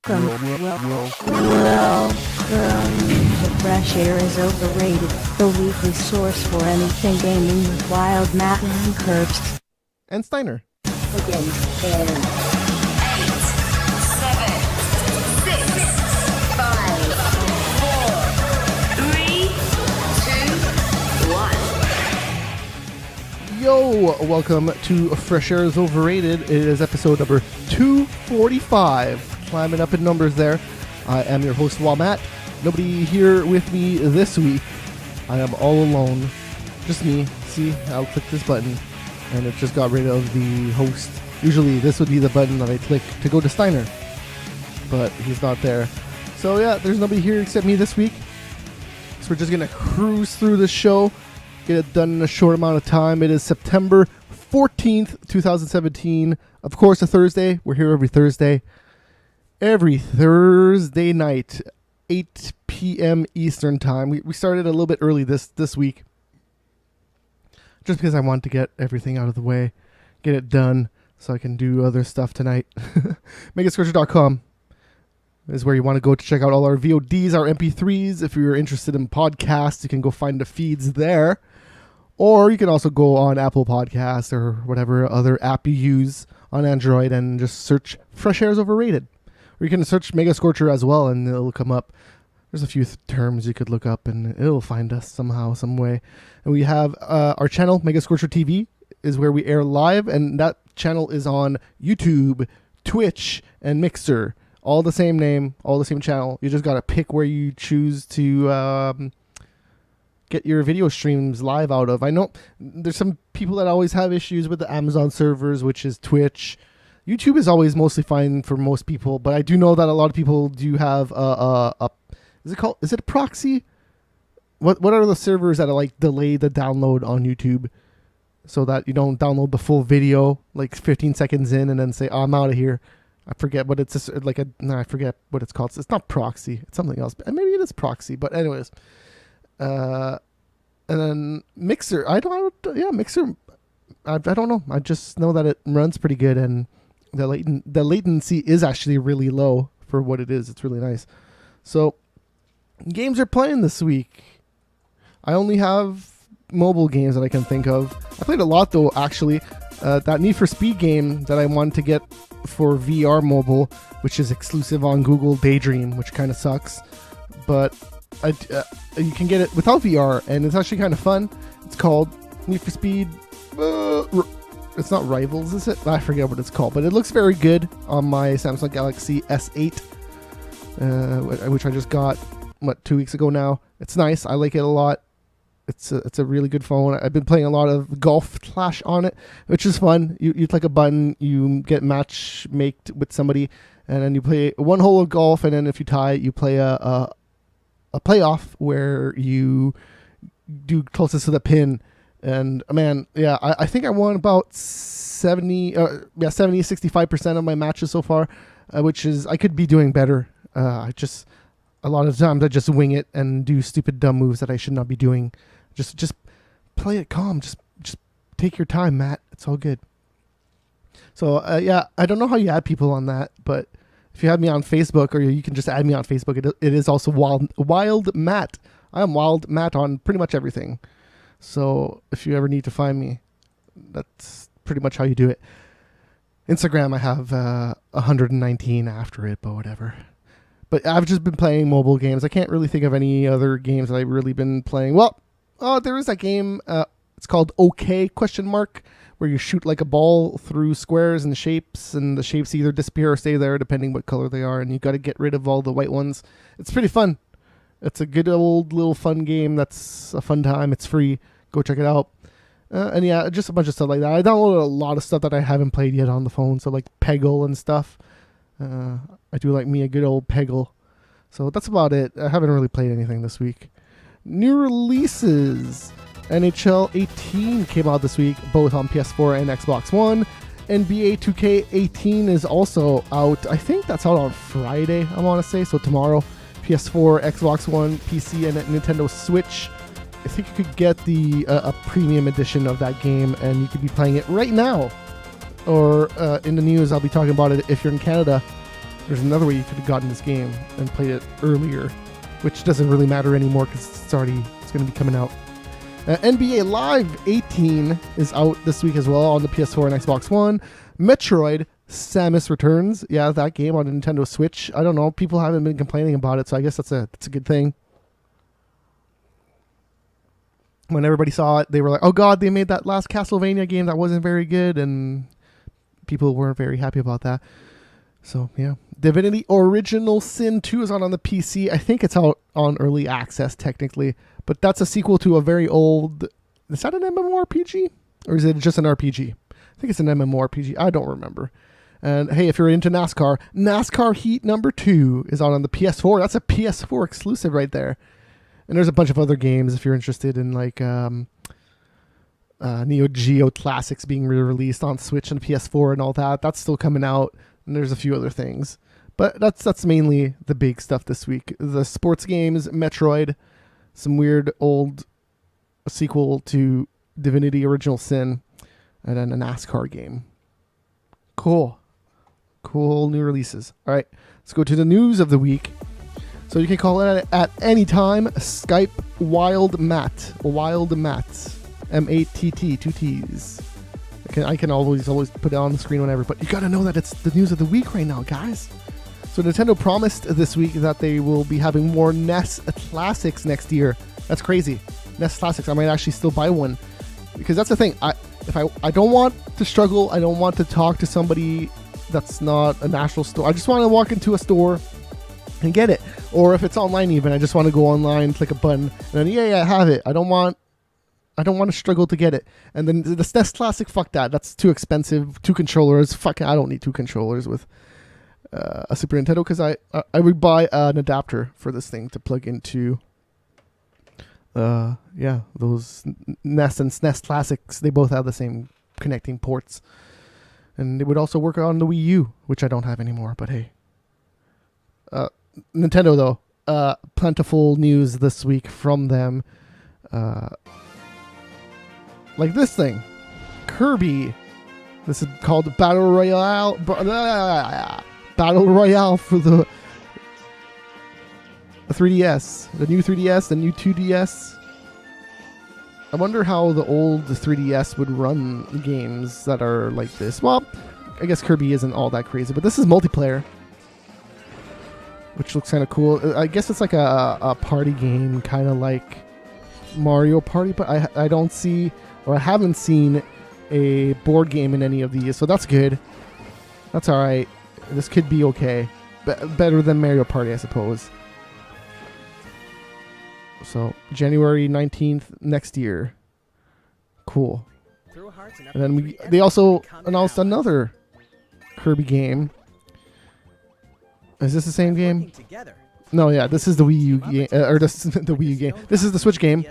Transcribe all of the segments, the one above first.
Welcome to Fresh Air is Overrated, the weekly source for anything gaming with Wild Matt and Curbs. And Stiner. Again, and 8, 7, 6, 5, 4, 3, 2, 1. Yo, welcome to Fresh Air is Overrated. It is episode number 245. Climbing up in numbers there. I am your host, Wild Matt. Nobody here with me this week. I am all alone. Just me. See, I'll click this button and it just got rid of the host. Usually this would be the button that I click to go to Stiner, but he's not there. So yeah, there's nobody here except me this week. So we're just gonna cruise through the show, get it done in a short amount of time. It is September 14th, 2017. Of course, a Thursday. We're here every Thursday. Every Thursday night, 8 p.m. Eastern time. We started a little bit early this week, just because I wanted to get everything out of the way, get it done, so I can do other stuff tonight. Megascorcher.com is where you want to go to check out all our VODs, our MP3s. If you're interested in podcasts, you can go find the feeds there. Or you can also go on Apple Podcasts or whatever other app you use on Android and just search Fresh Air is Overrated. Or you can search Mega Scorcher as well, and it'll come up. There's a few terms you could look up, and it'll find us somehow, some way. And we have our channel, Mega Scorcher TV, is where we air live, and that channel is on YouTube, Twitch, and Mixer. All the same name, all the same channel. You just got to pick where you choose to get your video streams live out of. I know there's some people that always have issues with the Amazon servers, which is Twitch. YouTube is always mostly fine for most people, but I do know that a lot of people do have is it a proxy? What are the servers that like delay the download on YouTube so that you don't download the full video like 15 seconds in and then say, oh, I'm out of here. I forget what it's I forget what it's called. It's not proxy. It's something else. Maybe it is proxy, but anyways. And then Mixer. Mixer. I don't know. I just know that it runs pretty good, and the latency is actually really low for what it is. It's really nice. So games are playing this week. I only have mobile games that I can think of. I played a lot though, actually. That Need for Speed game that I wanted to get for VR mobile, which is exclusive on Google Daydream, which kind of sucks. But you can get it without VR, and it's actually kind of fun. It's called Need for Speed. It's not Rivals, is it? I forget what it's called, but it looks very good on my Samsung Galaxy S8, which I just got 2 weeks ago now. It's nice. I like it a lot. It's a really good phone. I've been playing a lot of Golf Clash on it, which is fun. You click a button, you get match maked with somebody, and then you play one hole of golf, and then if you tie, you play a playoff where you do closest to the pin. And man, yeah, I think I won about 65% of my matches so far, which is, I could be doing better. A lot of times I just wing it and do stupid dumb moves that I should not be doing. Just play it calm. Just take your time, Matt. It's all good. So yeah, I don't know how you add people on that, but if you have me on Facebook, or you can just add me on Facebook, it is also Wild Matt. I am Wild Matt on pretty much everything. So if you ever need to find me, that's pretty much how you do it. Instagram, I have 119 after it, but whatever. But I've just been playing mobile games. I can't really think of any other games that I've really been playing. Well, there is that game. It's called OK ? Where you shoot like a ball through squares and shapes, and the shapes either disappear or stay there depending what color they are, and you got to get rid of all the white ones. It's pretty fun. It's a good old little fun game. That's a fun time. It's free. Go check it out. And yeah, just a bunch of stuff like that. I downloaded a lot of stuff that I haven't played yet on the phone. So like Peggle and stuff. I do like me a good old Peggle. So that's about it. I haven't really played anything this week. New releases. NHL 18 came out this week, both on PS4 and Xbox One. NBA 2K18 is also out. I think that's out on Friday, I want to say. So tomorrow. PS4, Xbox One, PC, and Nintendo Switch. I think you could get the a premium edition of that game, and you could be playing it right now. Or in the news, I'll be talking about it if you're in Canada. There's another way you could have gotten this game and played it earlier, which doesn't really matter anymore because it's going to be coming out. NBA Live 18 is out this week as well on the PS4 and Xbox One. Metroid Samus Returns. Yeah, that game on Nintendo Switch. I don't know. People haven't been complaining about it, so I guess that's a good thing. When everybody saw it, they were like, oh god, they made that last Castlevania game that wasn't very good, and people weren't very happy about that. So, yeah. Divinity Original Sin 2 is out on the PC. I think it's out on early access, technically. But that's a sequel to a very old... Is that an MMORPG? Or is it just an RPG? I think it's an MMORPG. I don't remember. And, hey, if you're into NASCAR, NASCAR Heat number 2 is out on the PS4. That's a PS4 exclusive right there. And there's a bunch of other games if you're interested in, like... Neo Geo Classics being re-released on Switch and PS4 and all that. That's still coming out. And there's a few other things. But that's mainly the big stuff this week. The sports games, Metroid, some weird old sequel to Divinity Original Sin, and then a NASCAR game. Cool new releases. All right, let's go to the news of the week. So you can call it at any time. Skype Wild Matt. M-A-T-T, 2 T's. I can always put it on the screen whenever, but you gotta know that it's the news of the week right now, guys. So Nintendo promised this week that they will be having more NES Classics next year. That's crazy. NES Classics. I might actually still buy one, because that's the thing. I don't want to struggle. I don't want to talk to somebody that's not a national store. I just want to walk into a store and get it. Or if it's online, even I just want to go online, click a button, and then I have it. I don't want to struggle to get it. And then the SNES Classic, fuck that. That's too expensive. 2 controllers. Fuck, I don't need 2 controllers with a Super Nintendo, because I would buy an adapter for this thing to plug into those NES and SNES Classics. They both have the same connecting ports. And it would also work on the Wii U, which I don't have anymore, but hey. Nintendo, though, plentiful news this week from them. Like this thing, Kirby. This is called Battle Royale. Battle Royale for the 3DS, the new 3DS, the new 2DS. I wonder how the old 3DS would run games that are like this. Well, I guess Kirby isn't all that crazy, but this is multiplayer, which looks kind of cool. I guess it's like a party game, kind of like Mario Party, but I don't see, or I haven't seen a board game in any of these, so that's good. That's all right. This could be okay. Better than Mario Party, I suppose. So, January 19th next year. Cool. And then they also announced another Kirby game. Is this the same game? No, yeah, this is the Wii U game, or this is the Wii U game. This is the Switch game.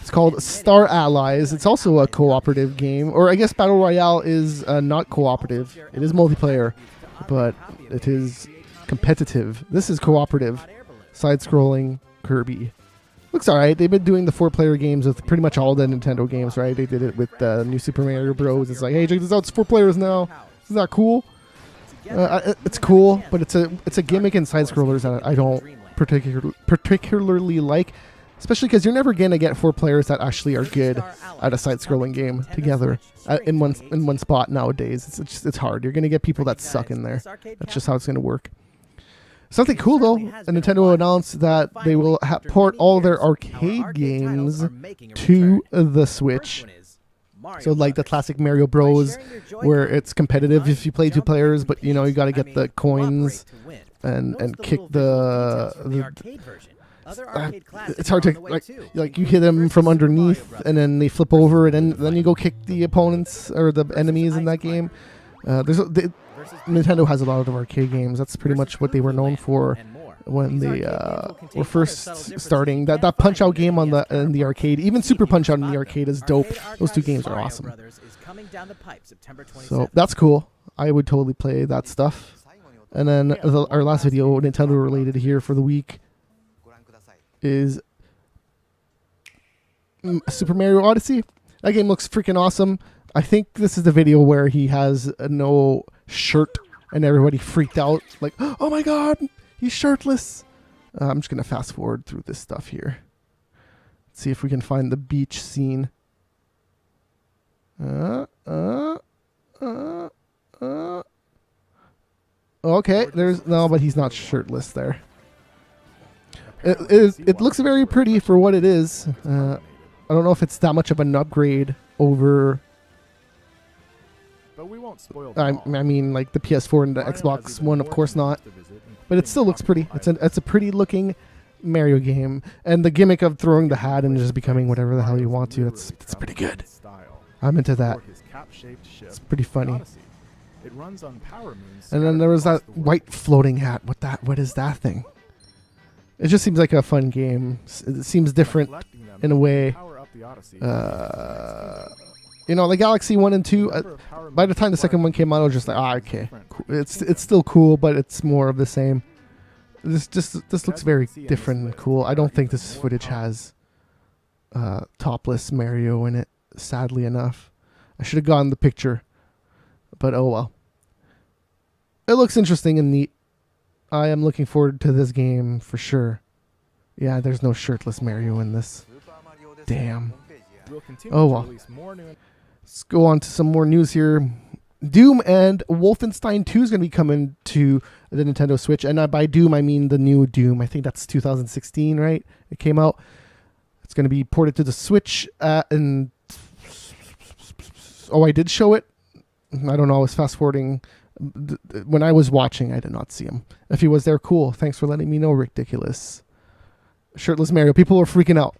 It's called Star Allies. It's also a cooperative game, or I guess Battle Royale is not cooperative. It is multiplayer, but it is competitive. This is cooperative, side-scrolling Kirby. Looks alright. They've been doing the 4-player games with pretty much all the Nintendo games, right? They did it with New Super Mario Bros. It's like, hey, check this out, it's 4 players now. Isn't that cool? It's cool, but it's a gimmick in side-scrollers that I don't particularly like. Especially because you're never going to get 4 players that actually are good at a side-scrolling game together in one spot nowadays. It's hard. You're going to get people that suck in there. That's just how it's going to work. Something cool, though, Nintendo announced that they will port all their arcade games to the Switch. So like the classic Mario Bros, where it's competitive if you play 2 players, but you got to get the coins and kick the it's hard to like you hit them from underneath and then they flip over and then you go kick the opponents or the enemies in that game. Nintendo has a lot of arcade games. That's pretty much what they were known for when they were first starting. That Punch Out game in the arcade, even Super Punch Out in the arcade, is dope. Those 2 games are awesome. So that's cool. I would totally play that stuff. And then our last video, Nintendo related here for the week, is Super Mario Odyssey. That game looks freaking awesome. I think this is the video where he has no shirt and everybody freaked out, like, oh my god, he's shirtless. I'm just going to fast forward through this stuff here. Let's see if we can find the beach scene. Okay, there's no, but he's not shirtless there. It looks very pretty for what it is. I don't know if it's that much of an upgrade over. But we won't spoil I mean, like the PS4 and the Xbox One, of course not. But it still looks pretty. It's a pretty looking Mario game, and the gimmick of throwing the hat and just becoming whatever the hell you want to. That's pretty good. I'm into that. It's pretty funny. It runs on power moons. And then there was that white floating hat. What is that thing? It just seems like a fun game. It seems different in a way. You know, the Galaxy 1 and 2, by the time the second one came out, I was just like, okay. It's still cool, but it's more of the same. This looks very different and cool. I don't think this footage has topless Mario in it, sadly enough. I should have gotten the picture, but oh well. It looks interesting and neat. I am looking forward to this game for sure. Yeah, there's no shirtless Mario in this. Damn. Oh well. Let's go on to some more news here. Doom and Wolfenstein 2 is going to be coming to the Nintendo Switch. And by Doom, I mean the new Doom. I think that's 2016, right? It came out. It's going to be ported to the Switch. And oh, I did show it. I don't know. I was fast forwarding. When I was watching, I did not see him. If he was there, cool. Thanks for letting me know, Ridiculous. Shirtless Mario. People are freaking out.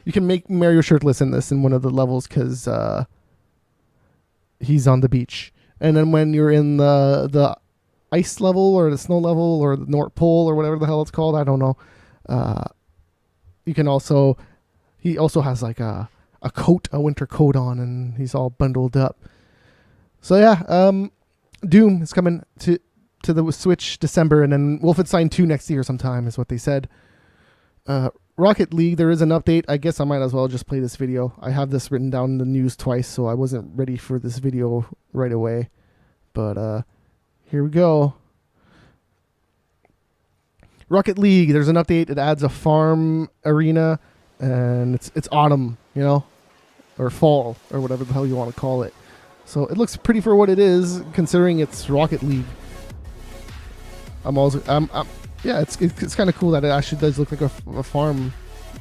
You can make Mario shirtless in this in one of the levels because he's on the beach. And then when you're in the ice level or the snow level or the North Pole or whatever the hell it's called, I don't know. You can also, he also has like a coat, a winter coat on, and he's all bundled up. So yeah, Doom is coming to the Switch December, and then Wolfenstein 2 next year sometime is what they said. Rocket League, there is an update. I guess I might as well just play this video. I have this written down in the news twice, so I wasn't ready for this video right away. But here we go. Rocket League, there's an update. It adds a farm arena, and it's autumn, you know, or fall, or whatever the hell you want to call it. So it looks pretty for what it is, considering it's Rocket League. Yeah, it's kind of cool that it actually does look like a farm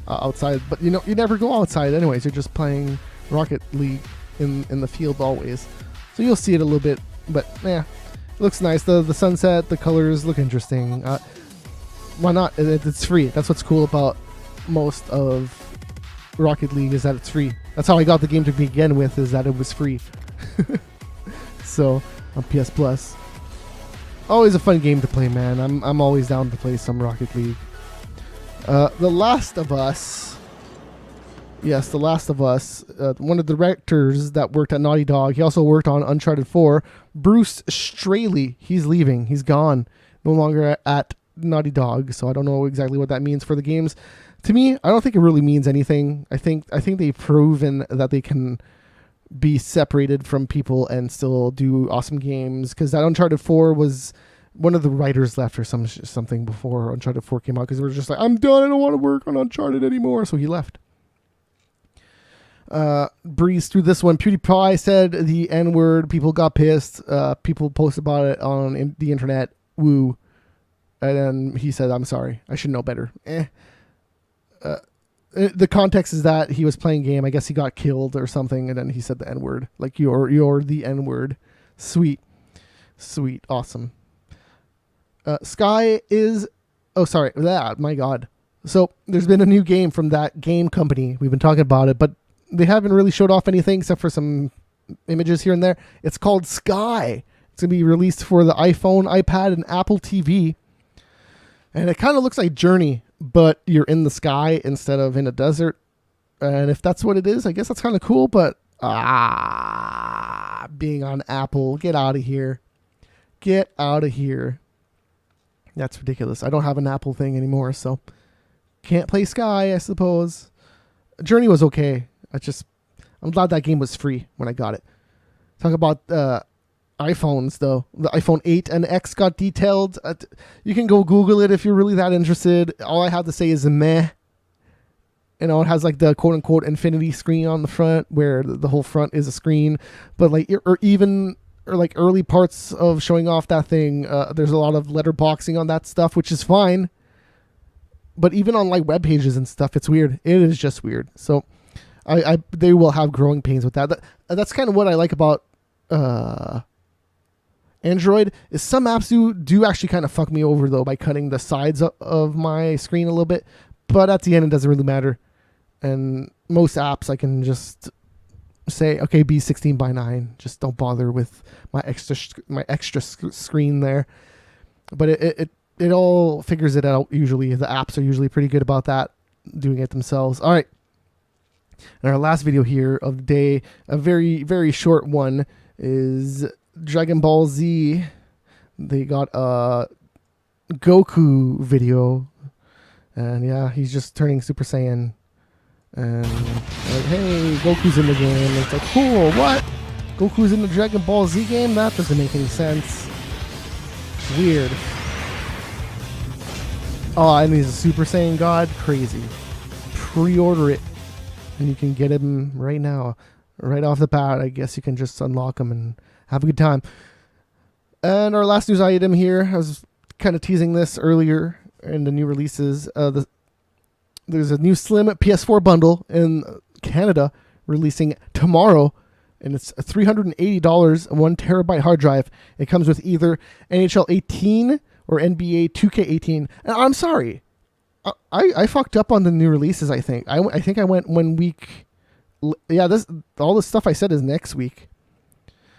outside. But you know, you never go outside anyways. You're just playing Rocket League in the field always. So you'll see it a little bit. But yeah, it looks nice. The sunset, the colors look interesting. Why not? It's free. That's what's cool about most of Rocket League, is that it's free. That's how I got the game to begin with, is that it was free. So on PS Plus. Always a fun game to play, man. I'm always down to play some Rocket League. The Last of Us. Yes, The Last of Us. One of the directors that worked at Naughty Dog. He also worked on Uncharted 4. Bruce Straley. He's leaving. He's gone. No longer at Naughty Dog. So I don't know exactly what that means for the games. To me, I don't think it really means anything. I think they've proven that they can be separated from people and still do awesome games, because that Uncharted 4 was one of the writers left or something before Uncharted 4 came out, because they were just like, I'm done, I don't want to work on Uncharted anymore, so he left. Breeze through this one. PewDiePie said the N-word. People got pissed. People posted about it on the internet. Woo. And then he said, I'm sorry, I should know better. The context is that he was playing a game. I guess he got killed or something, and then he said the N-word. Like, you're the N-word. Sweet. Awesome. Sky is... Oh, sorry. My God. So, there's been a new game from that game company. We've been talking about it, but they haven't really showed off anything except for some images here and there. It's called Sky. It's going to be released for the iPhone, iPad, and Apple TV. And it kind of looks like Journey, but you're in the sky instead of in a desert. And if that's what it is, I guess that's kind of cool. But being on Apple, get out of here. Get out of here. That's ridiculous. I don't have an Apple thing anymore, so can't play Sky, I suppose. Journey was okay. I'm glad that game was free when I got it. Talk about iPhones, though. The iPhone 8 and X got detailed. You can go Google it if you're really that interested. All I have to say is meh. It has like the quote unquote infinity screen on the front, where the whole front is a screen. But like, or like early parts of showing off that thing, there's a lot of letterboxing on that stuff, which is fine. But even on like web pages and stuff, it's weird. It is just weird. So they will have growing pains with that. That's kind of what I like about Android, is some apps do actually kind of fuck me over, though, by cutting the sides of my screen a little bit. But at the end, it doesn't really matter. And most apps I can just say, okay, be 16 by 9. Just don't bother with my extra screen there. But it all figures it out usually. The apps are usually pretty good about that, doing it themselves. All right. And our last video here of the day, a very, very short one, is Dragon Ball Z. They got a Goku video. And yeah, he's just turning Super Saiyan. And like, hey, Goku's in the game. And it's like, cool, what? Goku's in the Dragon Ball Z game? That doesn't make any sense. Weird. Oh, and he's a Super Saiyan God? Crazy. Pre-order it. And you can get him right now. Right off the bat, I guess you can just unlock him and have a good time. And our last news item here, I was kind of teasing this earlier in the new releases. There's a new slim PS4 bundle in Canada releasing tomorrow, and it's $380, 1 terabyte hard drive. It comes with either NHL 18 or NBA 2K18. And I'm sorry, I fucked up on the new releases. I think I went 1 week. Yeah, all the stuff I said is next week.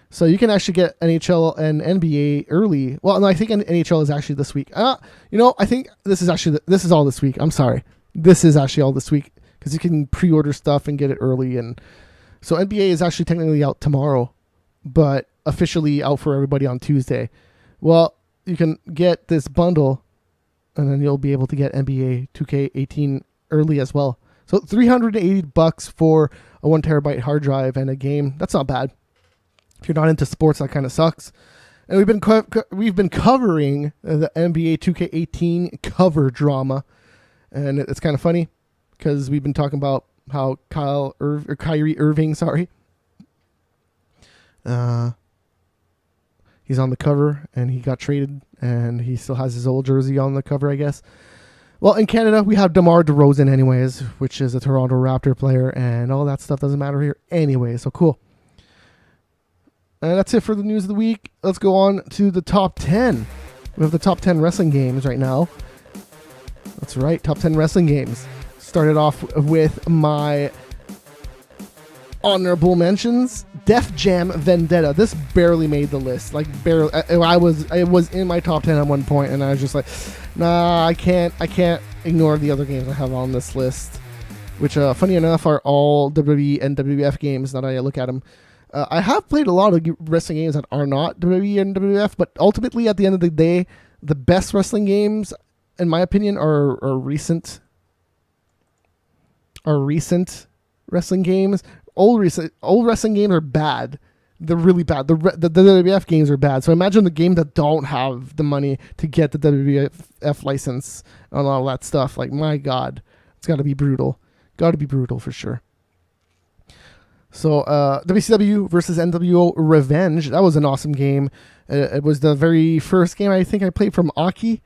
So you can actually get NHL and NBA early. Well, no, I think NHL is actually this week. I think this is all this week. I'm sorry. This is actually all this week, because you can pre-order stuff and get it early. And so NBA is actually technically out tomorrow, but officially out for everybody on Tuesday. Well, you can get this bundle, and then you'll be able to get NBA 2K18 early as well. So $380 for a 1 terabyte hard drive and a game. That's not bad. If you're not into sports, that kind of sucks. And we've been covering the NBA 2K18 cover drama, and it's kind of funny because we've been talking about how Kyrie Irving, he's on the cover and he got traded, and he still has his old jersey on the cover, I guess. Well, in Canada, we have DeMar DeRozan anyways, which is a Toronto Raptor player, and all that stuff doesn't matter here anyway, so cool. And that's it for the news of the week. Let's go on to the top 10. We have the top 10 wrestling games right now. That's right, top 10 wrestling games. Started off with my honorable mentions. Def Jam Vendetta. This barely made the list. Like, barely. It was in my top 10 at one point, and I was just like, nah, I can't ignore the other games I have on this list, which, funny enough, are all WWE and WWF games that I look at them. I have played a lot of wrestling games that are not WWE and WWF, but ultimately, at the end of the day, the best wrestling games, in my opinion, are recent wrestling games. Old wrestling games are bad. They're really bad. The WWF games are bad. So imagine the games that don't have the money to get the WWF license and all that stuff. Like, my God, it's got to be brutal. Got to be brutal for sure. So WCW versus NWO Revenge. That was an awesome game. It was the very first game I think I played from Aki.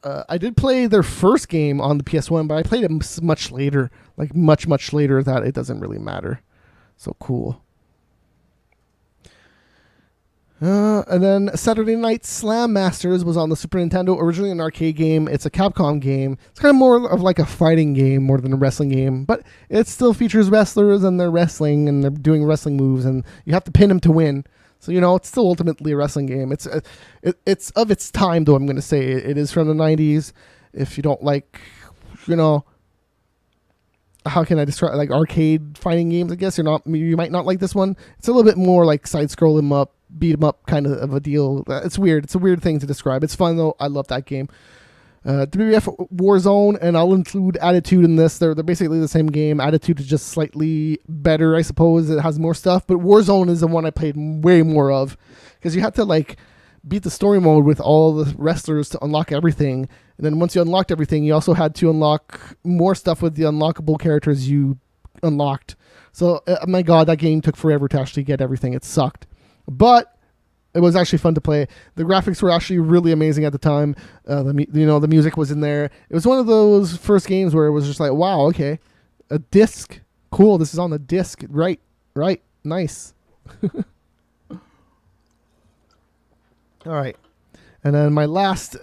I did play their first game on the PS1, but I played it much later. Like much later, that it doesn't really matter. So cool. And then Saturday Night Slam Masters was on the Super Nintendo, originally an arcade game. It's a Capcom game. It's kind of more of like a fighting game more than a wrestling game, but it still features wrestlers and they're wrestling and they're doing wrestling moves, and you have to pin them to win. So, it's still ultimately a wrestling game. It's of its time, though, I'm going to say. It is from the 90s. If you don't like, how can I describe, like, arcade fighting games, I guess, you might not like this one. It's a little bit more like side-scroll 'em up, beat 'em up kind of a deal. It's weird. It's a weird thing to describe. It's fun, though. I love that game. WWF Warzone, and I'll include Attitude in this. They're basically the same game. Attitude is just slightly better, I suppose. It has more stuff, but Warzone is the one I played way more of, because you had to like beat the story mode with all the wrestlers to unlock everything, and then once you unlocked everything, you also had to unlock more stuff with the unlockable characters you unlocked. So, my God, that game took forever to actually get everything. It sucked, but it was actually fun to play. The graphics were actually really amazing at the time. The music was in there. It was one of those first games where it was just like, wow, okay, a disc, cool. This is on the disc, right, nice. All right, and then my last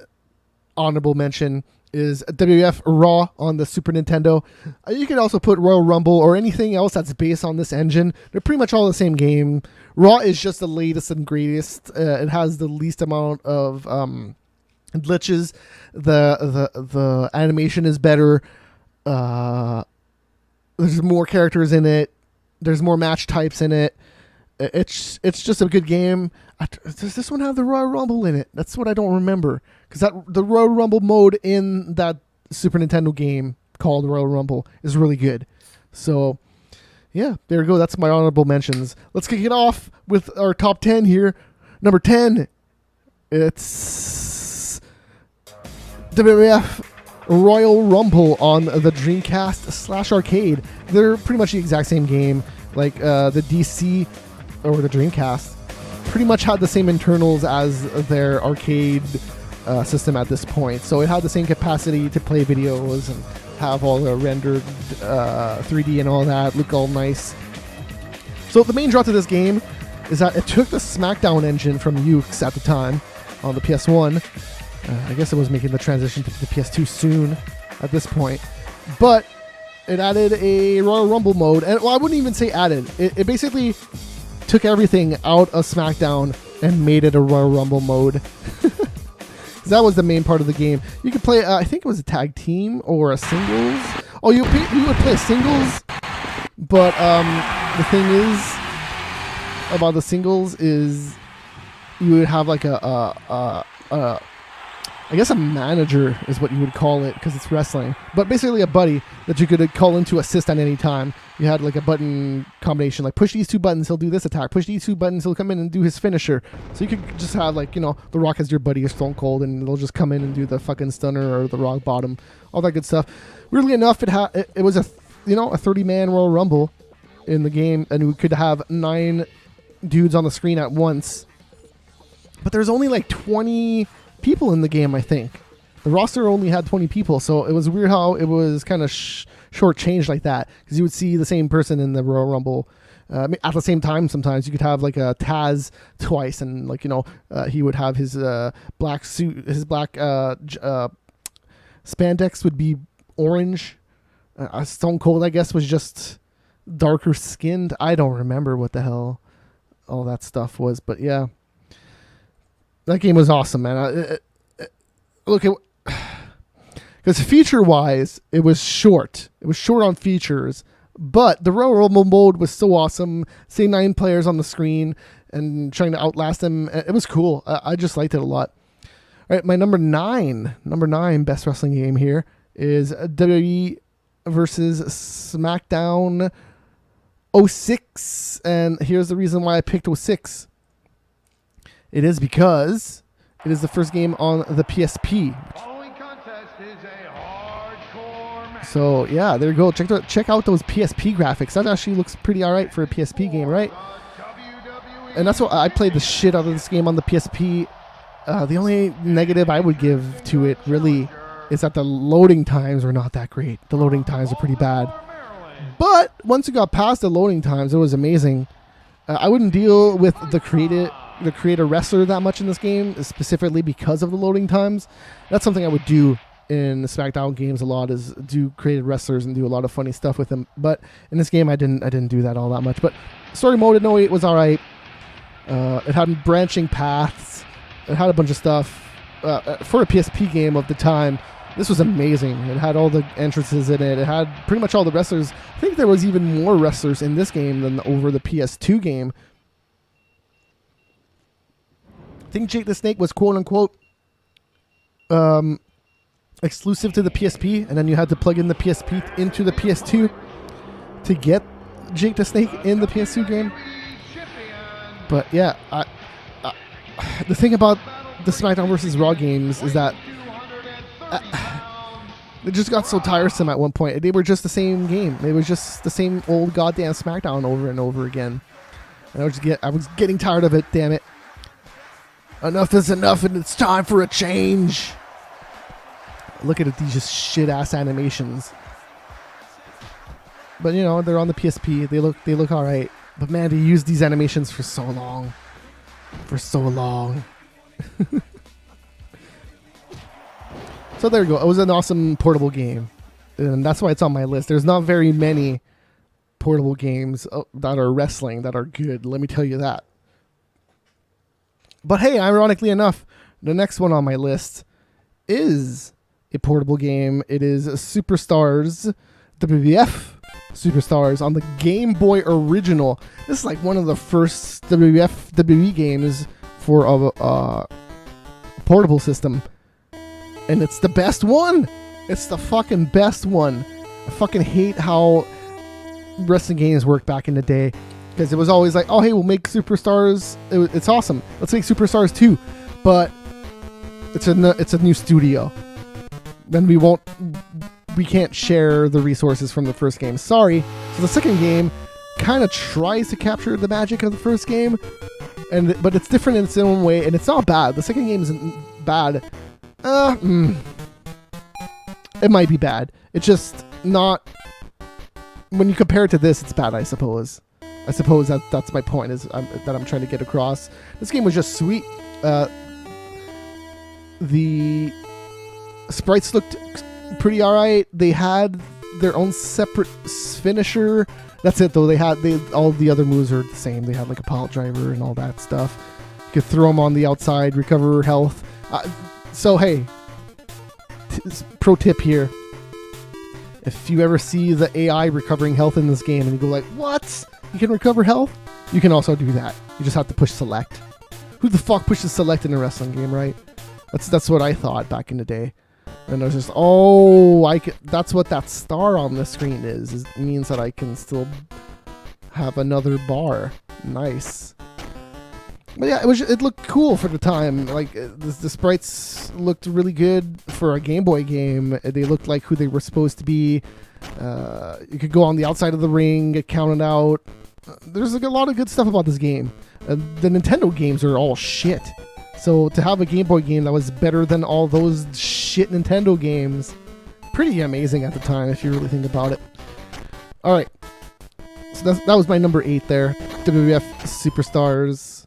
honorable mention is WWF Raw on the Super Nintendo. You could also put Royal Rumble or anything else that's based on this engine. They're pretty much all the same game. Raw is just the latest and greatest. It has the least amount of glitches. The animation is better. There's more characters in it. There's more match types in it. It's just a good game. Does this one have the Royal Rumble in it? That's what I don't remember. Because the Royal Rumble mode in that Super Nintendo game called Royal Rumble is really good. So, yeah, there you go. That's my honorable mentions. Let's kick it off with our top 10 here. Number 10, it's WWF Royal Rumble on the Dreamcast / arcade. They're pretty much the exact same game. Like the DC or the Dreamcast pretty much had the same internals as their arcade system at this point. So it had the same capacity to play videos and have all the rendered 3D and all that, look all nice. So the main draw to this game is that it took the SmackDown engine from Ukes at the time on the PS1. I guess it was making the transition to the PS2 soon at this point. But it added a Royal Rumble mode. And well, I wouldn't even say added. It basically took everything out of SmackDown and made it a Royal Rumble mode. That was the main part of the game. You could play, I think it was a tag team or a singles. Oh, you would play singles. But the thing is about the singles is you would have like I guess a manager is what you would call it because it's wrestling. But basically a buddy that you could call in to assist at any time. You had like a button combination, like push these two buttons, he'll do this attack. Push these two buttons, he'll come in and do his finisher. So you could just have like, The Rock as your buddy or Stone Cold, and they'll just come in and do the fucking stunner or the rock bottom, all that good stuff. Weirdly enough, it was a 30-man Royal Rumble in the game, and we could have 9 dudes on the screen at once. But there's only like 20 people in the game, I think. The roster only had 20 people, so it was weird how it was kind of short-changed like that, because you would see the same person in the Royal Rumble at the same time. Sometimes you could have like a Taz twice, and like he would have his black suit, his black spandex would be orange. Stone Cold, I guess, was just darker skinned. I don't remember what the hell all that stuff was, but yeah. That game was awesome, man. Look, because feature-wise, it was short. It was short on features, but the Royal Rumble mode was so awesome. Seeing 9 players on the screen and trying to outlast them, it was cool. I just liked it a lot. All right, my number 9 best wrestling game here is WWE versus SmackDown 06, and here's the reason why I picked 06. It is because it is the first game on the PSP. Following contest is a hardcore match. So yeah, there you go. Check out those PSP graphics. That actually looks pretty alright for a PSP game, right? And that's what I played the shit out of this game on the PSP. The only negative I would give to it really is that the loading times are not that great. The loading times are pretty bad. But once you got past the loading times, it was amazing. I wouldn't deal with the creator wrestler that much in this game, specifically because of the loading times. That's something I would do in the SmackDown games a lot, is do created wrestlers and do a lot of funny stuff with them. But in this game, I didn't do that all that much. But story mode in 08 was all right. It had branching paths. It had a bunch of stuff. For a PSP game of the time, this was amazing. It had all the entrances in it. It had pretty much all the wrestlers. I think there was even more wrestlers in this game than over the PS2 game. I think Jake the Snake was quote-unquote exclusive to the PSP, and then you had to plug in the PSP into the PS2 to get Jake the Snake in the PS2 game. But yeah, the thing about the SmackDown vs. Raw games is that it just got so tiresome at one point. They were just the same game. It was just the same old goddamn SmackDown over and over again. And I was getting tired of it, damn it. Enough is enough, and it's time for a change. Look at these just shit-ass animations. But you know, they're on the PSP. They look all right. But man, they used these animations for so long. For so long. So there you go. It was an awesome portable game. And that's why it's on my list. There's not very many portable games that are wrestling that are good. Let me tell you that. But hey, ironically enough, the next one on my list is a portable game. It is Superstars WWF Superstars on the Game Boy Original. This is like one of the first WWF WWE games for a portable system. And it's the best one. It's the fucking best one. I fucking hate how wrestling games worked back in the day. Because it was always like, oh, hey, we'll make Superstars. It's awesome. Let's make Superstars 2. But it's a new studio. Then we can't share the resources from the first game. Sorry. So the second game kind of tries to capture the magic of the first game. But it's different in its own way. And it's not bad. The second game isn't bad. It might be bad. It's just not... When you compare it to this, it's bad, I suppose. I suppose that's my point, is that I'm trying to get across. This game was just sweet. The sprites looked pretty alright. They had their own separate finisher. That's it, though. All the other moves are the same. They had like a pile driver and all that stuff. You could throw them on the outside, recover health. So hey, pro tip here. If you ever see the AI recovering health in this game and you go like, what? You can recover health? You can also do that. You just have to push select. Who the fuck pushes select in a wrestling game, right? That's what I thought back in the day. And I was just, that's what that star on the screen is. It means that I can still have another bar. Nice. But yeah, it looked cool for the time. Like the sprites looked really good for a Game Boy game. They looked like who they were supposed to be. You could go on the outside of the ring, get counted out. There's like a lot of good stuff about this game. The Nintendo games are all shit. So to have a Game Boy game that was better than all those shit Nintendo games, pretty amazing at the time if you really think about it. All right, so that was my number 8 there, WWF Superstars.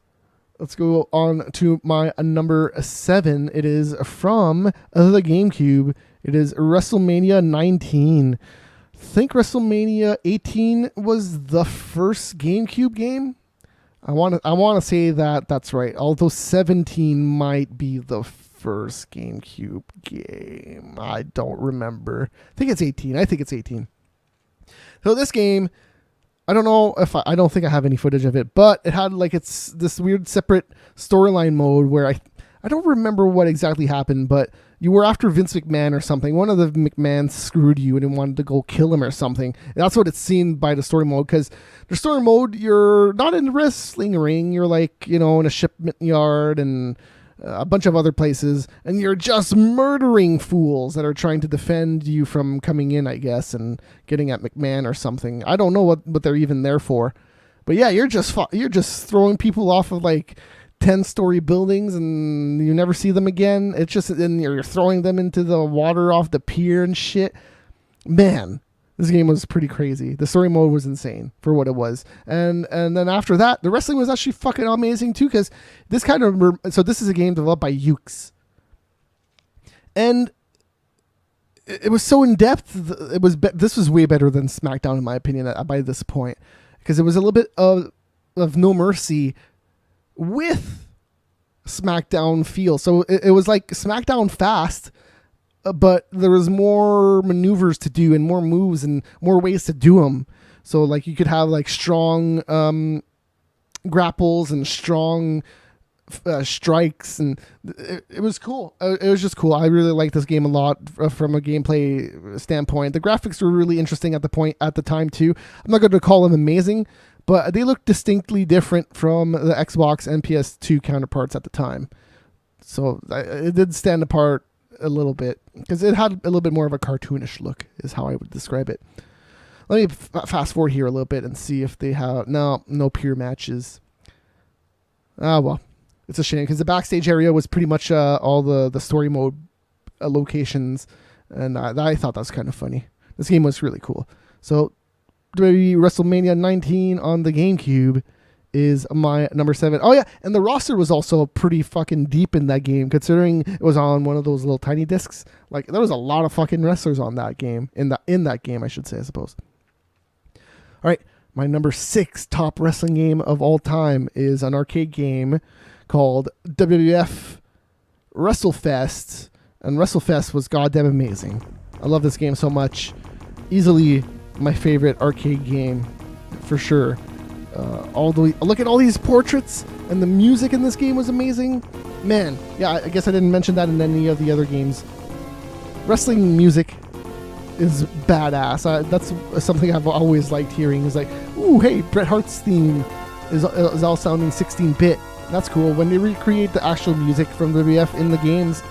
Let's go on to my number 7. It is from the GameCube. It is WrestleMania 19. I think WrestleMania 18 was the first GameCube game. I want to say that that's right. Although 17 might be the first GameCube game. I don't remember. I think it's 18. So this game, I don't know if I don't think I have any footage of it, but it had like it's this weird separate storyline mode where I don't remember what exactly happened, but you were after Vince McMahon or something. One of the McMahons screwed you and wanted to go kill him or something. And that's what it's seen by the story mode, because the story mode, you're not in the wrestling ring. You're like, in a shipment yard and a bunch of other places, and you're just murdering fools that are trying to defend you from coming in, I guess, and getting at McMahon or something. I don't know what they're even there for. But yeah, you're just throwing people off of like 10-story buildings and you never see them again. It's just, and you're throwing them into the water off the pier and shit. Man, this game was pretty crazy. The story mode was insane for what it was. And then after that, the wrestling was actually fucking amazing too, because this this is a game developed by Ukes. And it was so in depth. This was way better than SmackDown in my opinion by this point, because it was a little bit of No Mercy with SmackDown feel. So it was like SmackDown fast, but there was more maneuvers to do and more moves and more ways to do them. So like you could have like strong grapples and strong strikes, and it was cool. It was just cool. I really liked this game a lot from a gameplay standpoint. The graphics were really interesting at the time too. I'm not going to call them amazing, but they look distinctly different from the Xbox and PS2 counterparts at the time. So it did stand apart a little bit because it had a little bit more of a cartoonish look, is how I would describe it. Let me fast forward here a little bit and see if they have no peer matches. Well, it's a shame because the backstage area was pretty much all the story mode locations, and I thought that was kind of funny. This game was really cool. So WWE WrestleMania 19 on the GameCube is my number 7. Oh yeah, and the roster was also pretty fucking deep in that game, considering it was on one of those little tiny discs. Like, there was a lot of fucking wrestlers on that game, in that game, I should say, I suppose. All right, my number 6 top wrestling game of all time is an arcade game called WWF WrestleFest, and WrestleFest was goddamn amazing. I love this game so much. Easily my favorite arcade game, for sure. Look at all these portraits, and the music in this game was amazing. Man, yeah, I guess I didn't mention that in any of the other games. Wrestling music is badass. That's something I've always liked hearing. Is like, ooh, hey, Bret Hart's theme is all sounding 16-bit. That's cool. When they recreate the actual music from WWF in the games,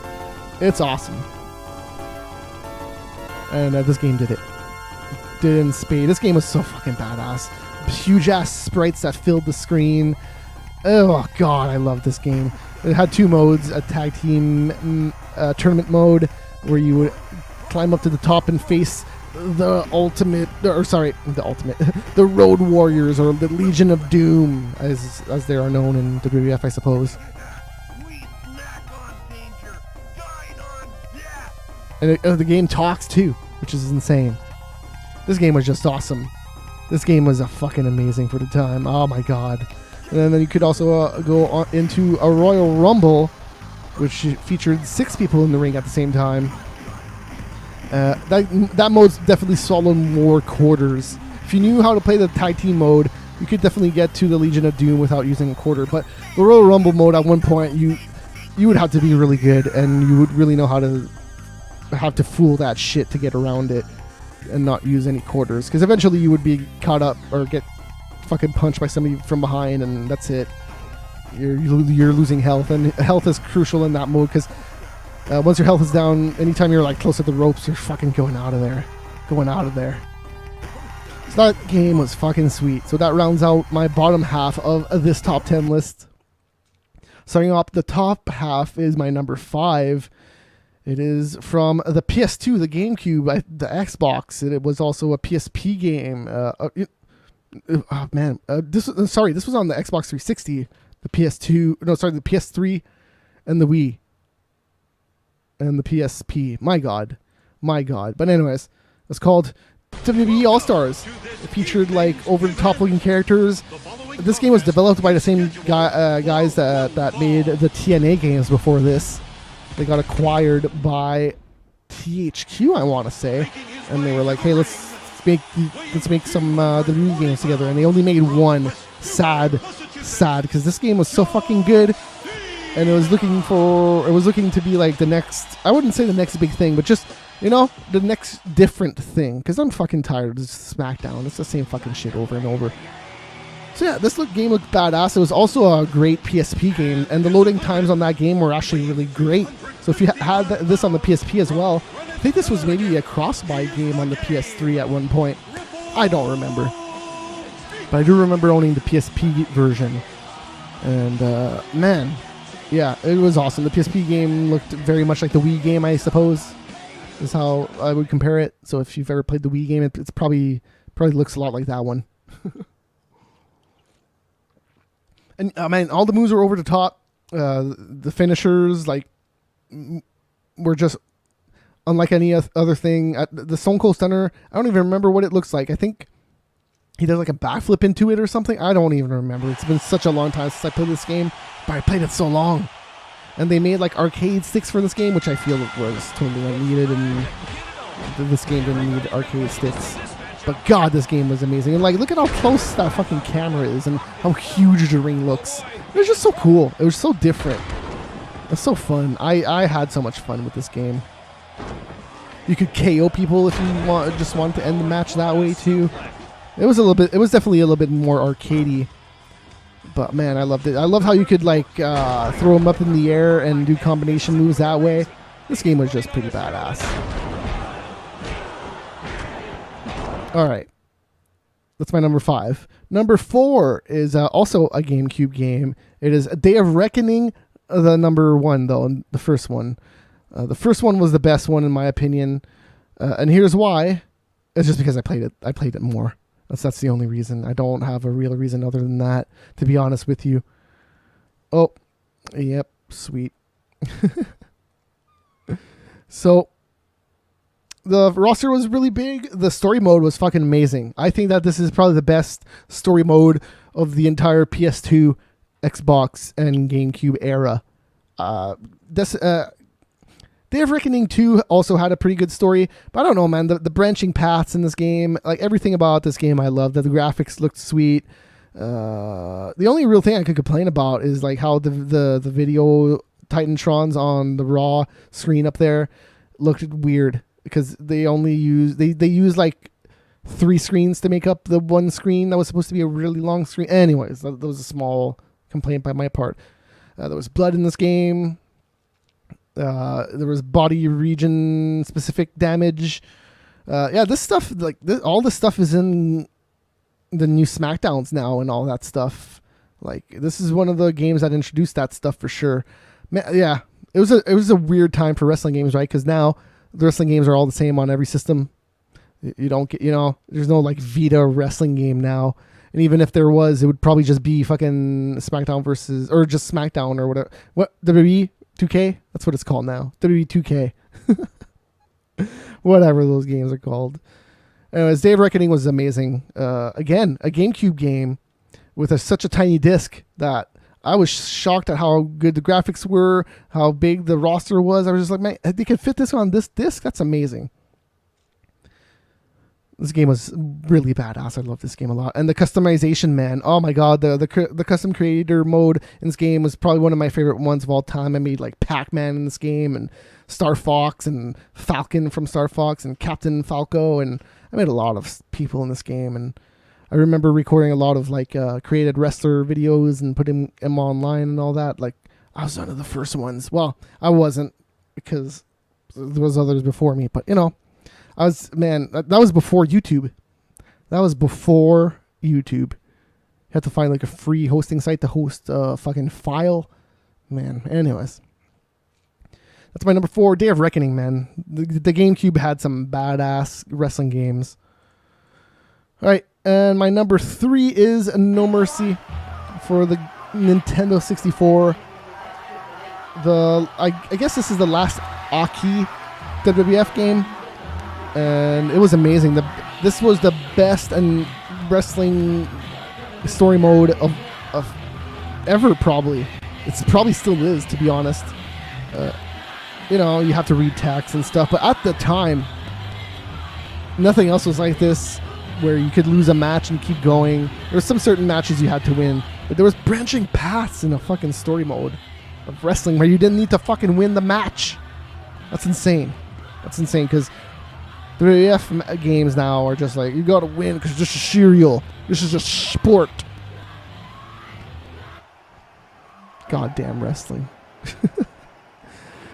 it's awesome. And this game did it. Did it in spades. This game was so fucking badass. Huge ass sprites that filled the screen. Oh god, I love this game. It had 2 modes: a tag team tournament mode, where you would climb up to the top and face the the Road Warriors, or the Legion of Doom, as they are known in WWF, I suppose. And the game talks too, which is insane. This game was just awesome. This game was fucking amazing for the time. Oh my god. And then you could also go on into a Royal Rumble, which featured 6 people in the ring at the same time. That mode's definitely swallowed more quarters. If you knew how to play the tag team mode, you could definitely get to the Legion of Doom without using a quarter. But the Royal Rumble mode, at one point, you would have to be really good, and you would really know how to have to fool that shit to get around it and not use any quarters, because eventually you would be caught up or get fucking punched by somebody from behind, and that's it. You're losing health, and health is crucial in that mode, because once your health is down, anytime you're like close to the ropes, you're fucking going out of there. So that game was fucking sweet. So that rounds out my bottom half of this top 10 list. Starting off the top half is my number 5. It is from the PS2, the GameCube, the Xbox. It was also a PSP game. This was on the Xbox 360, the PS3, and the Wii, and the PSP. My God. But anyways, it's called WWE All Stars. It featured like over-the-top looking characters. This game was developed by the same guys that made the TNA games before this. They got acquired by THQ, I want to say, and they were like, "Hey, let's make some WWE games together." And they only made one. Sad, because this game was so fucking good, and it was looking to be like the next. I wouldn't say the next big thing, but just the next different thing. Because I'm fucking tired of this SmackDown. It's the same fucking shit over and over. So yeah, this game looked badass. It was also a great PSP game, and the loading times on that game were actually really great. So if you had this on the PSP as well, I think this was maybe a cross-buy game on the PS3 at one point. I don't remember. But I do remember owning the PSP version. And, man, yeah, it was awesome. The PSP game looked very much like the Wii game, I suppose, is how I would compare it. So if you've ever played the Wii game, it's probably looks a lot like that one. And man, all the moves were over the top. The finishers were just unlike any other thing. The Stone Cold Stunner, I don't even remember what it looks like. I think he does like a backflip into it or something. I don't even remember. It's been such a long time since I played this game, but I played it so long. And they made like arcade sticks for this game, which I feel was totally unneeded, and this game didn't need arcade sticks. But God, this game was amazing. And like, look at how close that fucking camera is and how huge the ring looks. It was just so cool. It was so different. It's so fun. I had so much fun with this game. You could KO people if you just want to end the match that way too. It was definitely a little bit more arcadey. But man, I loved it. I love how you could like throw them up in the air and do combination moves that way. This game was just pretty badass. All right. That's my number 5. Number 4 is also a GameCube game. It is A Day of Reckoning, the number 1 though, the first one. The first one was the best one in my opinion. And here's why. It's just because I played it more. That's the only reason. I don't have a real reason other than that, to be honest with you. Oh, yep, sweet. So, the roster was really big. The story mode was fucking amazing. I think that this is probably the best story mode of the entire PS2, Xbox, and GameCube era. Day of Reckoning 2 also had a pretty good story, but I don't know, man. The branching paths in this game, like everything about this game I loved. The graphics looked sweet. The only real thing I could complain about is like how the video Titantrons on the raw screen up there looked weird because they only use like 3 screens to make up the one screen that was supposed to be a really long screen. Anyways, that was a small complaint by my part. There was blood in this game. There was body region specific damage. This stuff, all this stuff is in the new SmackDowns now and all that stuff. Like, this is one of the games that introduced that stuff for sure. Yeah, it was a weird time for wrestling games, right? Because now the wrestling games are all the same on every system. You don't get, there's no like Vita wrestling game now. And even if there was, it would probably just be fucking SmackDown or just SmackDown or whatever. What, WWE 2K? That's what it's called now. WWE 2K. Whatever those games are called. Anyways, Day of Reckoning was amazing. Again, a GameCube game with such a tiny disc that I was shocked at how good the graphics were, how big the roster was. I was just like, man, they could fit this on this disc? That's amazing. This game was really badass. I love this game a lot. And the customization, man. Oh my god, the custom creator mode in this game was probably one of my favorite ones of all time. I made like Pac-Man in this game and Star Fox and Falcon from Star Fox and Captain Falco, and I made a lot of people in this game. And I remember recording a lot of like created wrestler videos and putting them online and all that. Like, I was one of the first ones. Well, I wasn't, because there was others before me, but that was before YouTube. That was before YouTube. You had to find like a free hosting site to host a fucking file. Man, anyways. That's my number 4, Day of Reckoning, man. The GameCube had some badass wrestling games. All right, and my number 3 is No Mercy for the Nintendo 64. I guess this is the last Aki WWF game. And it was amazing. This was the best and wrestling story mode of ever, probably. It's probably still is, to be honest. You have to read text and stuff, but at the time, nothing else was like this, where you could lose a match and keep going. There were some certain matches you had to win, but there was branching paths in a fucking story mode of wrestling where you didn't need to fucking win the match. That's insane. Because the WWF games now are just like, you gotta win because this is serial. This is a sport. Goddamn wrestling.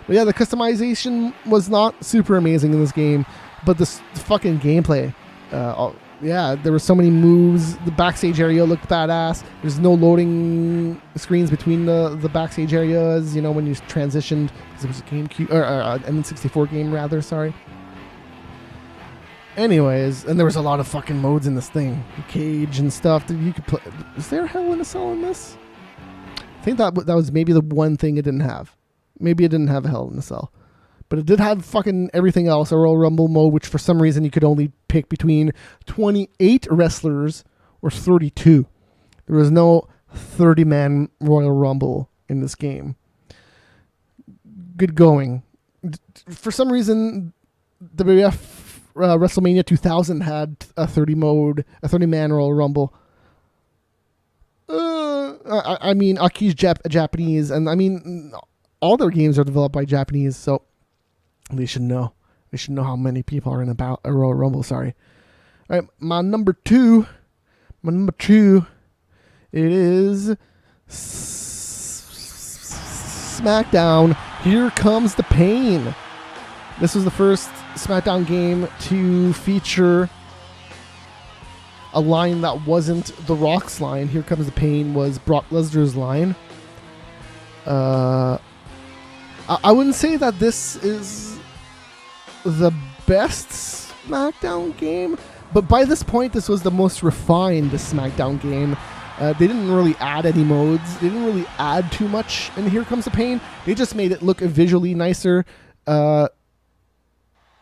But yeah, the customization was not super amazing in this game, but the fucking gameplay. There were so many moves. The backstage area looked badass. There's no loading screens between the backstage areas, when you transitioned, because it was a GameCube, or N64 game rather, sorry. Anyways, and there was a lot of fucking modes in this thing. The cage and stuff that you could play. Is there Hell in a Cell in this? I think that was maybe the one thing it didn't have. Maybe it didn't have Hell in a Cell. But it did have fucking everything else. A Royal Rumble mode, which for some reason you could only pick between 28 wrestlers or 32. There was no 30-man Royal Rumble in this game. Good going. For some reason, WWF WrestleMania 2000 had a 30-man Royal Rumble. I mean, Aki's Japanese, and I mean, all their games are developed by Japanese, so they should know. They should know how many people are in a Royal Rumble. Sorry. All right, my number two. It is SmackDown. Here Comes the Pain. This was the first SmackDown game to feature a line that wasn't The Rock's line. Here Comes the Pain was Brock Lesnar's line. I wouldn't say that this is the best SmackDown game, but by this point, this was the most refined SmackDown game. They didn't really add any modes. They didn't really add too much in Here Comes the Pain. They just made it look visually nicer. They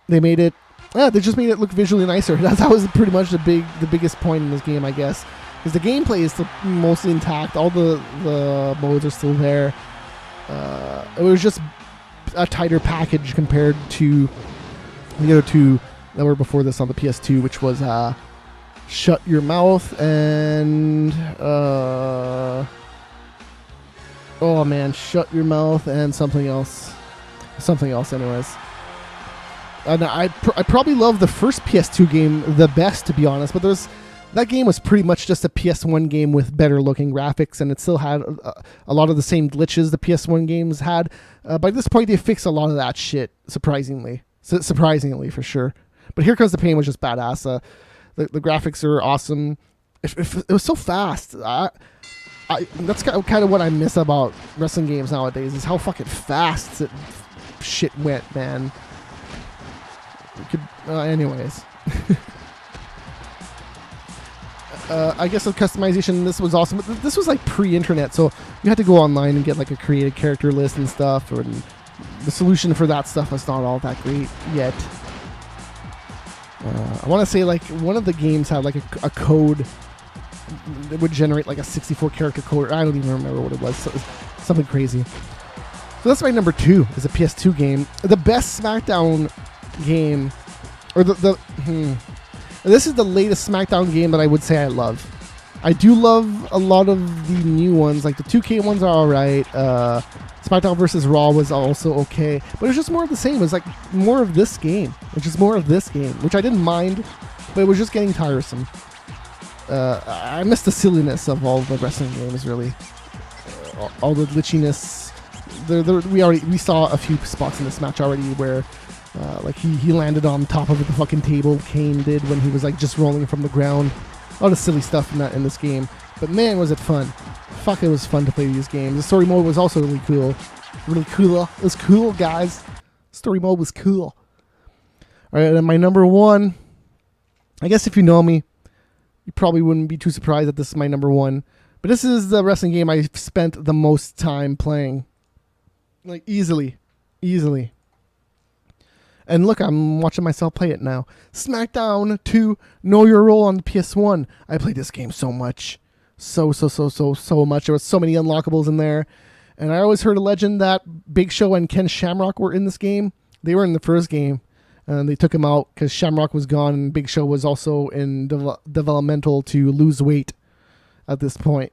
just made it look visually nicer. That was pretty much the biggest point in this game, I guess. Because the gameplay is still mostly intact. All the modes are still there. It was just a tighter package compared to the other two that were before this on the PS2, which was Shut Your Mouth and Shut Your Mouth and something else anyways. And I probably love the first PS2 game the best, to be honest, but that game was pretty much just a PS1 game with better looking graphics, and it still had a lot of the same glitches the PS1 games had. By this point, they fixed a lot of that shit, surprisingly for sure. But Here Comes the Pain was just badass. The graphics are awesome. It was so fast. That's kind of what I miss about wrestling games nowadays, is how fucking fast shit went, man. Anyways. I guess with customization, this was awesome. But this was like pre-internet, so you had to go online and get like a created character list and stuff. And the solution for that stuff was not all that great yet. I want to say like one of the games had like a code that would generate like a 64 character code. I don't even remember what it was. So it was something crazy. So that's my number 2, is a PS2 game. The best SmackDown game, or this is the latest SmackDown game that I would say I love. I do love a lot of the new ones, like the 2K ones are alright. SmackDown vs. Raw was also okay, but it's just more of the same. It's like more of this game. It's just more of this game, which I didn't mind, but it was just getting tiresome. I miss the silliness of all the wrestling games, really. All the glitchiness. We saw a few spots in this match already where like he landed on top of the fucking table. Kane did when he was like just rolling from the ground. A lot of silly stuff in this game, but man, was it fun! Fuck, it was fun to play these games. The story mode was also really cool. It was cool, guys. Story mode was cool. All right, and my number 1. I guess if you know me, you probably wouldn't be too surprised that this is my number 1. But this is the wrestling game I've spent the most time playing. Like, easily. And look, I'm watching myself play it now. SmackDown 2, Know Your Role on the PS1. I played this game so much. So much. There was so many unlockables in there. And I always heard a legend that Big Show and Ken Shamrock were in this game. They were in the first game. And they took him out because Shamrock was gone, and Big Show was also in developmental to lose weight at this point.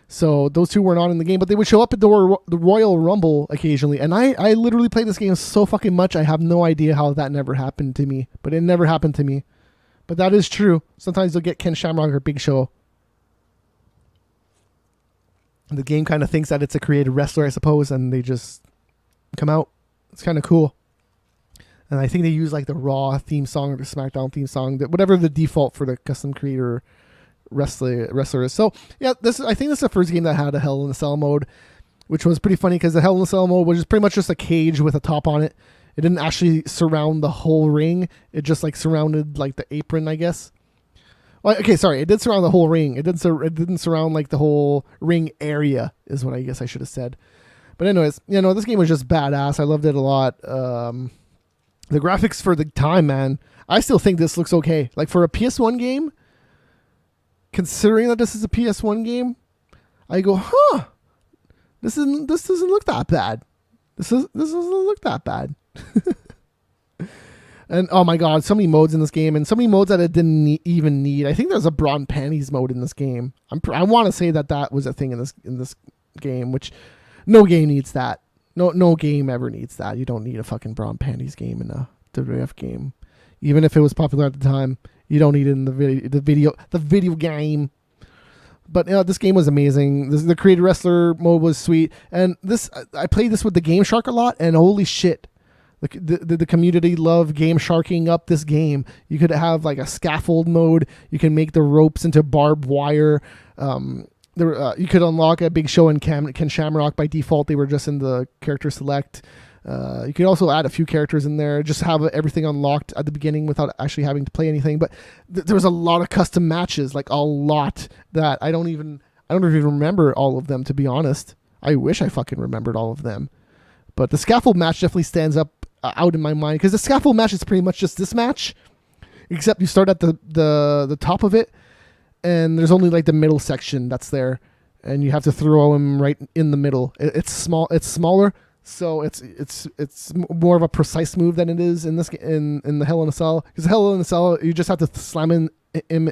So those two were not in the game, but they would show up at the Royal Rumble occasionally. And I literally played this game so fucking much, I have no idea how that never happened to me. But it never happened to me. But that is true. Sometimes you'll get Ken Shamrock or Big Show. The game kind of thinks that it's a created wrestler, I suppose, and they just come out. It's kind of cool. And I think they use like the Raw theme song or the SmackDown theme song, whatever the default for the custom creator wrestler is. So yeah, I think this is the first game that had a Hell in a Cell mode, which was pretty funny because the Hell in a Cell mode was just pretty much just a cage with a top on it. It didn't actually surround the whole ring. It just like surrounded like the apron, I guess. Well, okay, sorry, it did surround the whole ring. It didn't surround like the whole ring area, is what I guess I should have said. But anyways, this game was just badass. I loved it a lot. The graphics for the time, man, I still think this looks okay. Like for a PS1 game, considering that this is a PS1 game, I go, this doesn't look that bad. This doesn't look that bad. And oh my god, so many modes in this game, and so many modes that it didn't even need. I think there's a bra and panties mode in this game. I want to say that was a thing in this game, which no game needs that. No game ever needs that. You don't need a fucking bra and panties game in a WWF game, even if it was popular at the time. You don't need it in the video game. But this game was amazing. The created wrestler mode was sweet, and I played this with the Game Shark a lot, and holy shit, the community loved Game Sharking up this game. You could have like a scaffold mode. You can make the ropes into barbed wire. You could unlock a Big Show and Ken Shamrock by default. They were just in the character select. You could also add a few characters in there, just have everything unlocked at the beginning without actually having to play anything. But there was a lot of custom matches, like a lot that I don't even remember all of them, to be honest. I wish I fucking remembered all of them. But the scaffold match definitely stands up out in my mind, because the scaffold match is pretty much just this match, except you start at the top of it, and there's only like the middle section that's there, and you have to throw him right in the middle. It's smaller. So it's more of a precise move than it is in the Hell in a Cell. Because Hell in a Cell, you just have to slam him in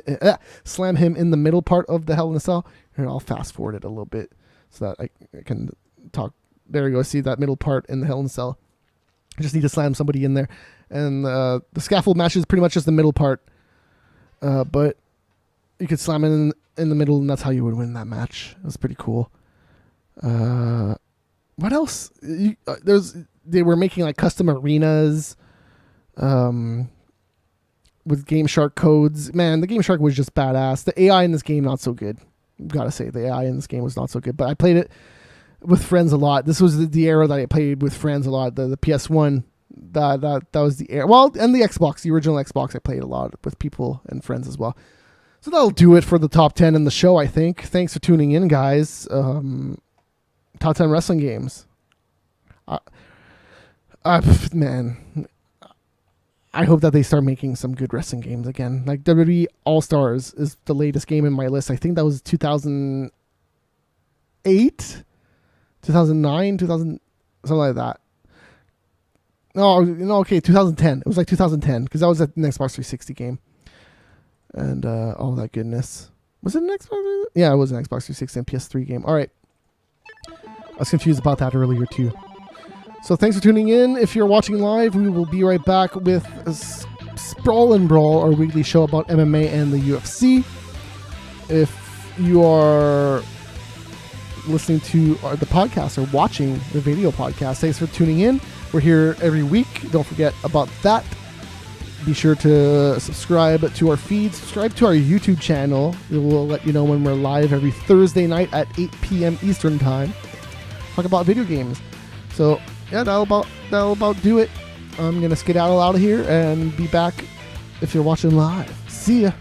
the middle part of the Hell in a Cell. Here, I'll fast forward it a little bit so that I can talk. There you go. See that middle part in the Hell in a Cell. I just need to slam somebody in there, and the scaffold match is pretty much just the middle part. But you could slam in the middle, and that's how you would win that match. It was pretty cool. What else? They were making like custom arenas with Game Shark codes. Man, the Game Shark was just badass. The AI in this game, not so good. Gotta say, the AI in this game was not so good. But I played it with friends a lot. This was the era that I played with friends a lot. The PS1, that was the era. Well, and the Xbox, the original Xbox, I played a lot with people and friends as well. So that'll do it for the top 10 in the show, I think. Thanks for tuning in, guys. Top 10 wrestling games. Man, I hope that they start making some good wrestling games again. Like WWE All Stars is the latest game in my list. I think that was 2008, 2009, 2000, something like that. No, okay, 2010. It was like 2010 because that was an Xbox 360 game, and all that goodness. Was it an Xbox? Yeah, it was an Xbox 360 and PS3 game. All right. I was confused about that earlier too. So thanks for tuning in. If you're watching live, we will be right back with Sprawl and Brawl, our weekly show about MMA and the UFC. If you are listening to the podcast or watching the video podcast, thanks for tuning in. We're here every week. Don't forget about that. Be sure to subscribe to our feed. Subscribe to our YouTube channel. We will let you know when we're live every Thursday night at 8 p.m. Eastern Time. Talk about video games. So yeah, that'll about do it. I'm gonna skedaddle out of here and be back if you're watching live. See ya.